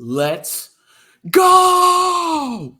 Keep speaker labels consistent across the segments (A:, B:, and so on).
A: Let's go!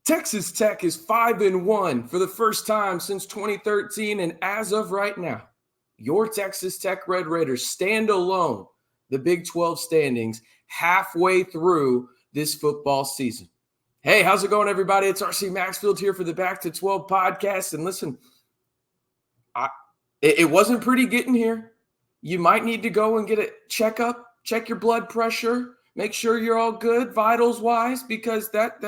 A: Texas Tech is 5-1 for the first time since 2013, and as of right now, your Texas Tech Red Raiders stand alone the Big 12 standings halfway through this football season. Hey, how's it going, everybody? It's RC Maxfield here for the Back to 12 podcast. And listen, it wasn't pretty getting here. You might need to go and get a checkup, check your blood pressure, make sure you're all good, vitals-wise, because that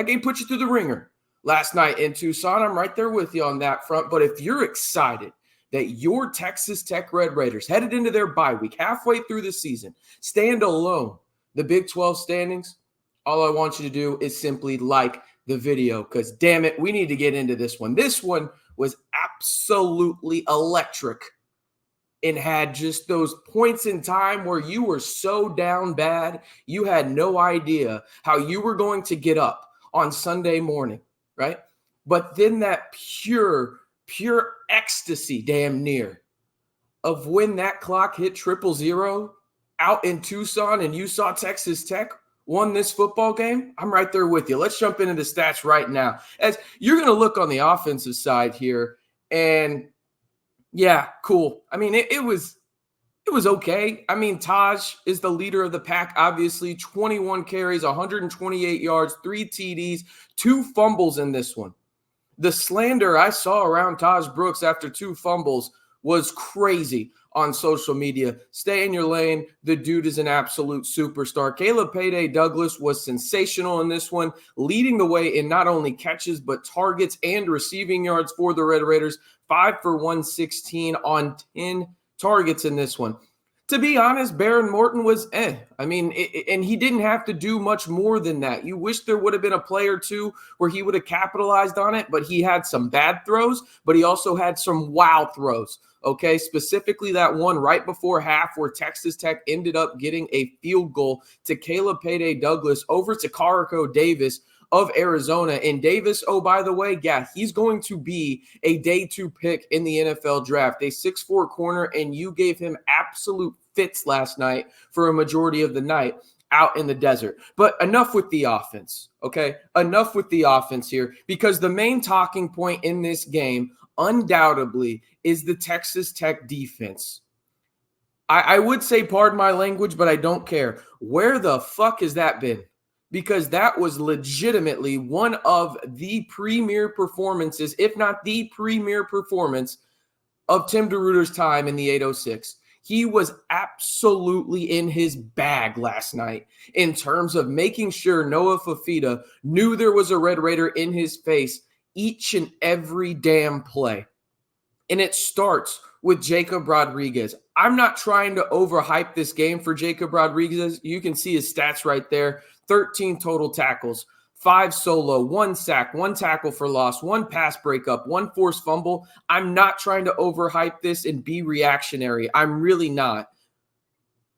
A: game put you through the ringer last night in Tucson. I'm right there with you on that front. But if you're excited that your Texas Tech Red Raiders headed into their bye week halfway through the season, stand alone the Big 12 standings, all I want you to do is simply like the video because, damn it, we need to get into this one. This one was absolutely electric and had just those points in time where you were so down bad, you had no idea how you were going to get up on Sunday morning, right? But then that pure ecstasy, damn near, of when that clock hit 000 out in Tucson and you saw Texas Tech won this football game, I'm right there with you. Let's jump into the stats right now. As you're going to look on the offensive side here, and yeah, cool. I mean, it was okay. I mean, Tahj is the leader of the pack, obviously. 21 carries, 128 yards, 3 TDs, 2 fumbles in this one. The slander I saw around Tahj Brooks after 2 fumbles was crazy on social media. Stay in your lane. The dude is an absolute superstar. Caleb Payday Douglas was sensational in this one, leading the way in not only catches but targets and receiving yards for the Red Raiders. 5 for 116 on 10 targets in this one. To be honest, Behren Morton was I mean, and he didn't have to do much more than that. You wish there would have been a play or two where he would have capitalized on it, but he had some bad throws, but he also had some wow throws, okay? Specifically that one right before half where Texas Tech ended up getting a field goal to Caleb Payday Douglas over to Carico Davis of Arizona. And Davis, oh, by the way, yeah, he's going to be a day 2 pick in the NFL draft, a 6'4" corner, and you gave him absolute fits last night for a majority of the night out in the desert. But enough with the offense, okay? Enough with the offense here, because the main talking point in this game undoubtedly is the Texas Tech defense. I would say, pardon my language, but I don't care. Where the fuck has that been? Because that was legitimately one of the premier performances, if not the premier performance, of Tim DeRuyter's time in the 806. He was absolutely in his bag last night in terms of making sure Noah Fafita knew there was a Red Raider in his face each and every damn play. And it starts with Jacob Rodriguez. I'm not trying to overhype this game for Jacob Rodriguez. You can see his stats right there. 13 total tackles, 5 solo, 1 sack, 1 tackle for loss, 1 pass breakup, 1 forced fumble. I'm not trying to overhype this and be reactionary. I'm really not.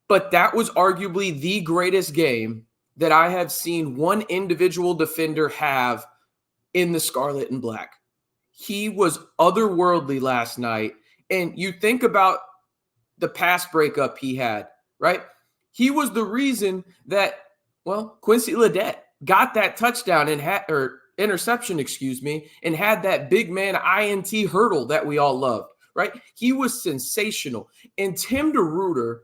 A: But that was arguably the greatest game that I have seen one individual defender have in the Scarlet and Black. He was otherworldly last night. And you think about the pass breakup he had, right? He was the reason that, Quincy Ledet got that touchdown and interception, and had that big man INT hurdle that we all loved, right? He was sensational. And Tim DeRuyter,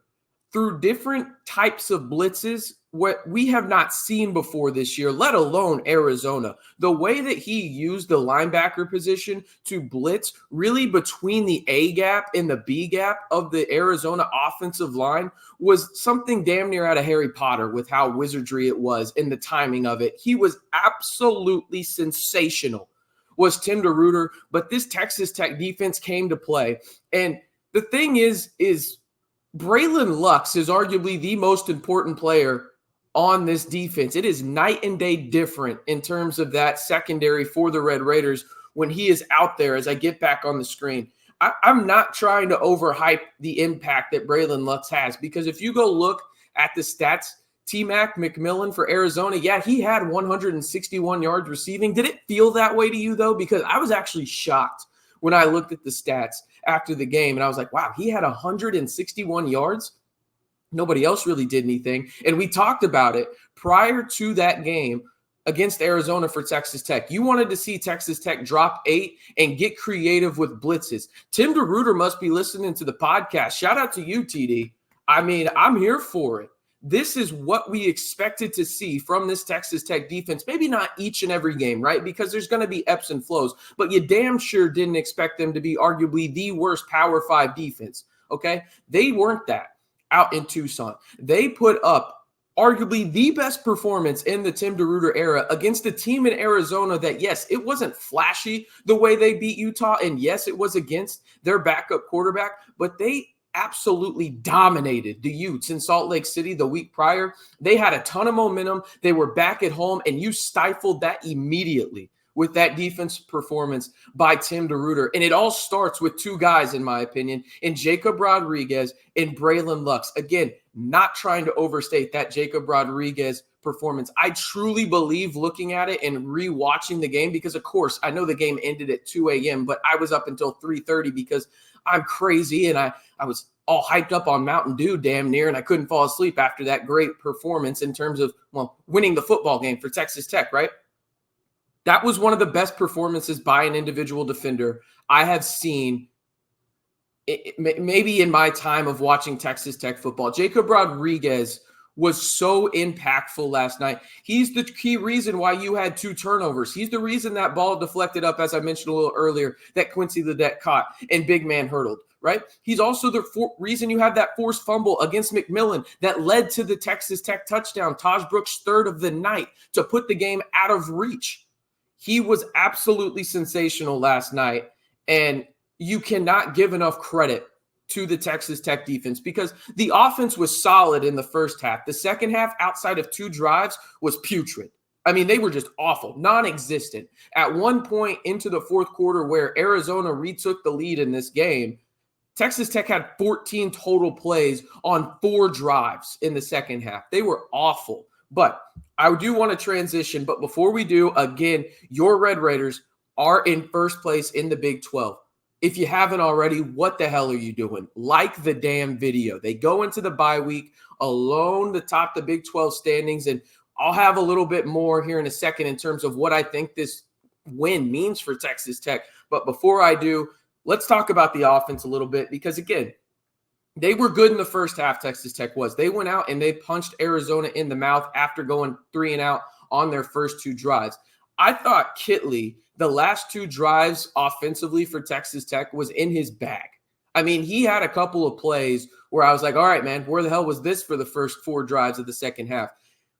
A: through different types of blitzes, what we have not seen before this year, let alone Arizona, the way that he used the linebacker position to blitz really between the A gap and the B gap of the Arizona offensive line was something damn near out of Harry Potter with how wizardry it was and the timing of it. He was absolutely sensational, was Tim DeRuyter, but this Texas Tech defense came to play. And the thing is Braylon Lux is arguably the most important player on this defense. It is night and day different in terms of that secondary for the Red Raiders when he is out there. As I get back on the screen, I'm not trying to overhype the impact that Braylon Lux has, because if you go look at the stats, T-Mac McMillan for Arizona, yeah, he had 161 yards receiving. Did it feel that way to you, though? Because I was actually shocked when I looked at the stats after the game, and I was like, wow, he had 161 yards? Nobody else really did anything. And we talked about it prior to that game against Arizona for Texas Tech. You wanted to see Texas Tech drop 8 and get creative with blitzes. Tim DeRuyter must be listening to the podcast. Shout out to you, TD. I mean, I'm here for it. This is what we expected to see from this Texas Tech defense. Maybe not each and every game, right? Because there's going to be ebbs and flows. But you damn sure didn't expect them to be arguably the worst Power 5 defense, okay? They weren't that out in Tucson. They put up arguably the best performance in the Tim DeRuyter era against a team in Arizona that, yes, it wasn't flashy the way they beat Utah, and yes, it was against their backup quarterback, but they absolutely dominated the Utes in Salt Lake City the week prior. They had a ton of momentum. They were back at home, and you stifled that immediately with that defense performance by Tim DeRuyter. And it all starts with two guys, in my opinion, in Jacob Rodriguez and Braylon Lux. Again, not trying to overstate that Jacob Rodriguez performance. I truly believe, looking at it and rewatching the game, because of course I know the game ended at 2 a.m., but I was up until 3:30 because I'm crazy and I was all hyped up on Mountain Dew damn near, and I couldn't fall asleep after that great performance in terms of, well, winning the football game for Texas Tech, right? That was one of the best performances by an individual defender I have seen maybe in my time of watching Texas Tech football. Jacob Rodriguez was so impactful last night. He's the key reason why you had 2 turnovers. He's the reason that ball deflected up, as I mentioned a little earlier, that Quincy Ledet caught and big man hurdled, right? He's also the reason you have that forced fumble against McMillan that led to the Texas Tech touchdown, Tahj Brooks' 3rd of the night, to put the game out of reach. He was absolutely sensational last night, and you cannot give enough credit to the Texas Tech defense because the offense was solid in the first half. The second half, outside of 2 drives, was putrid. I mean, they were just awful, non-existent. At one point into the fourth quarter where Arizona retook the lead in this game, Texas Tech had 14 total plays on 4 drives in the second half. They were awful. But I do want to transition. But before we do, again, your Red Raiders are in first place in the Big 12. If you haven't already, what the hell are you doing? Like the damn video. They go into the bye week alone to top the Big 12 standings, and I'll have a little bit more here in a second in terms of what I think this win means for Texas Tech. But before I do, let's talk about the offense a little bit because, again, they were good in the first half, Texas Tech was. They went out and they punched Arizona in the mouth after going 3 and out on their first 2 drives. I thought Kitley, the last 2 drives offensively for Texas Tech, was in his bag. I mean, he had a couple of plays where I was like, all right, man, where the hell was this for the first 4 drives of the second half?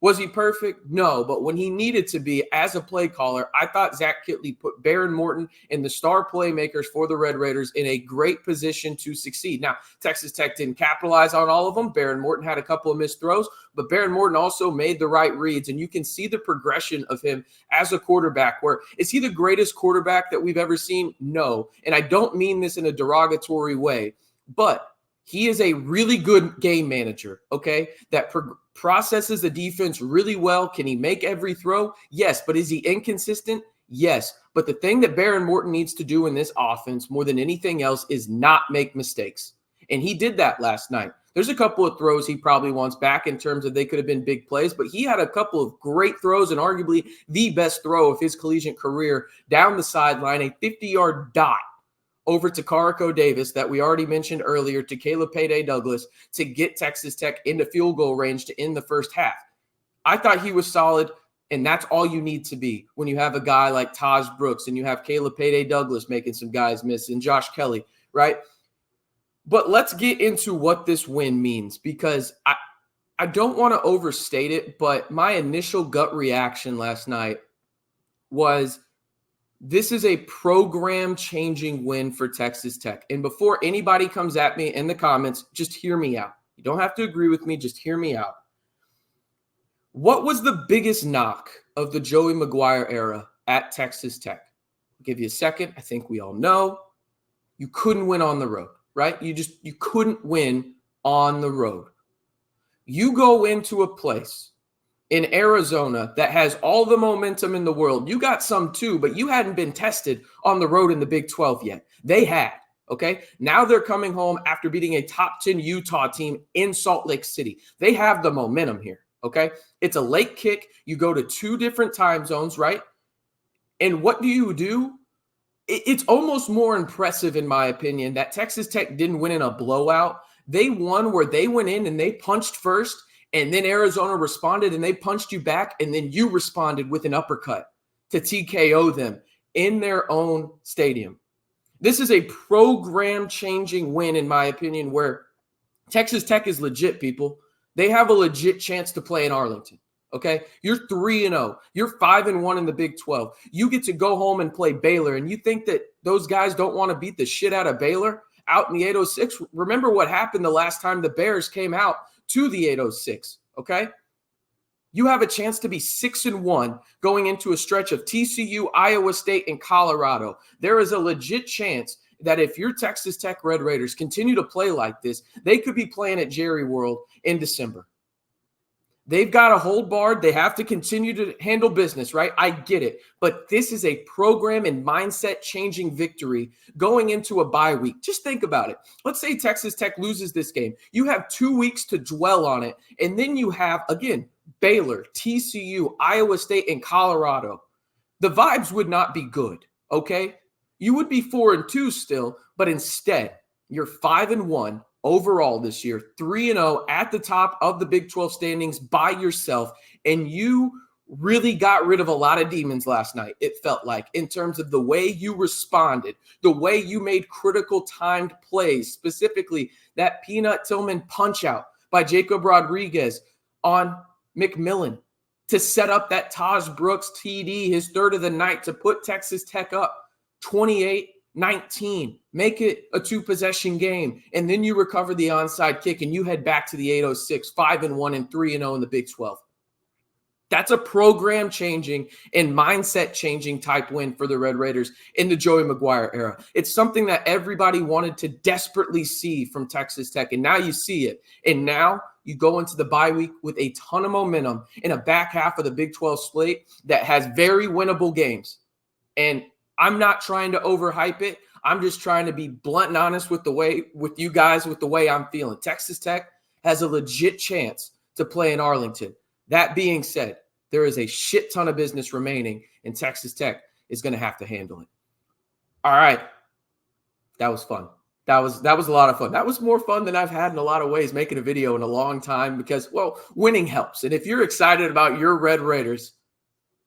A: Was he perfect? No, but when he needed to be as a play caller, I thought Zach Kitley put Behren Morton and the star playmakers for the Red Raiders in a great position to succeed. Now, Texas Tech didn't capitalize on all of them. Behren Morton had a couple of missed throws, but Behren Morton also made the right reads, and you can see the progression of him as a quarterback. Where is he the greatest quarterback that we've ever seen? No, and I don't mean this in a derogatory way, but he is a really good game manager, okay, that processes the defense really well. Can he make every throw? Yes. But is he inconsistent? Yes. But the thing that Behren Morton needs to do in this offense more than anything else is not make mistakes. And he did that last night. There's a couple of throws he probably wants back in terms of they could have been big plays, but he had a couple of great throws and arguably the best throw of his collegiate career down the sideline, a 50-yard dot over to Carico Davis that we already mentioned earlier, to Caleb Payday Douglas, to get Texas Tech into field goal range to end the first half. I thought he was solid, and that's all you need to be when you have a guy like Tahj Brooks and you have Caleb Payday Douglas making some guys miss and Josh Kelly, right? But let's get into what this win means, because I don't want to overstate it, but my initial gut reaction last night was, this is a program-changing win for Texas Tech. And before anybody comes at me in the comments, just hear me out. You don't have to agree with me. Just hear me out. What was the biggest knock of the Joey McGuire era at Texas Tech? I'll give you a second. I think we all know. You couldn't win on the road, right? You couldn't win on the road. You go into a place in Arizona that has all the momentum in the world. You got some too, but you hadn't been tested on the road in the Big 12 yet. They had. Okay, now they're coming home after beating a top 10 Utah team in Salt Lake City. They have the momentum here. Okay, it's a late kick. You go to 2 different time zones, right? And what do? It's almost more impressive, in my opinion, that Texas Tech didn't win in a blowout. They won where they went in and they punched first, and then Arizona responded and they punched you back, and then you responded with an uppercut to TKO them in their own stadium. This is a program-changing win, in my opinion, where Texas Tech is legit, people. They have a legit chance to play in Arlington, okay? You're 3-0. You're 5-1 in the Big 12. You get to go home and play Baylor, and you think that those guys don't want to beat the shit out of Baylor out in the 806? Remember what happened the last time the Bears came out to the 806, okay? You have a chance to be 6-1 going into a stretch of TCU, Iowa State, and Colorado. There is a legit chance that if your Texas Tech Red Raiders continue to play like this, they could be playing at Jerry World in December. They've got to hold barred. They have to continue to handle business, right? I get it. But this is a program and mindset-changing victory going into a bye week. Just think about it. Let's say Texas Tech loses this game. You have 2 weeks to dwell on it. And then you have, again, Baylor, TCU, Iowa State, and Colorado. The vibes would not be good, okay? You would be 4-2 still, but instead, you're 5-1 overall this year, 3-0 at the top of the Big 12 standings by yourself, and you really got rid of a lot of demons last night, it felt like, in terms of the way you responded, the way you made critical timed plays, specifically that Peanut Tillman punch-out by Jacob Rodriguez on McMillan to set up that Tahj Brooks TD, his third of the night, to put Texas Tech up 28-19, make it a 2-possession game, and then you recover the onside kick and you head back to the 806, 5-1 and 3-0 in the Big 12. That's a program-changing and mindset-changing type win for the Red Raiders in the Joey McGuire era. It's something that everybody wanted to desperately see from Texas Tech, and now you see it. And now you go into the bye week with a ton of momentum in a back half of the Big 12 slate that has very winnable games. And I'm not trying to overhype it. I'm just trying to be blunt and honest with the way I'm feeling. Texas Tech has a legit chance to play in Arlington. That being said, there is a shit ton of business remaining, and Texas Tech is going to have to handle it. All right. That was fun. That was a lot of fun. That was more fun than I've had in a lot of ways making a video in a long time because, well, winning helps. And if you're excited about your Red Raiders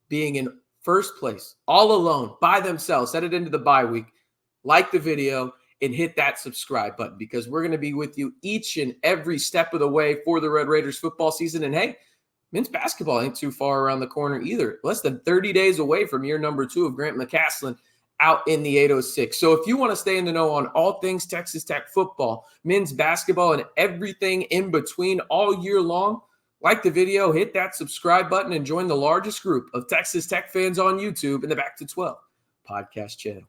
A: being in first place, all alone, by themselves, set it into the bye week, like the video, and hit that subscribe button because we're going to be with you each and every step of the way for the Red Raiders football season. And hey, men's basketball ain't too far around the corner either. Less than 30 days away from year number 2 of Grant McCaslin out in the 806. So if you want to stay in the know on all things Texas Tech football, men's basketball, and everything in between all year long, like the video, hit that subscribe button, and join the largest group of Texas Tech fans on YouTube in the Back to 12 podcast channel.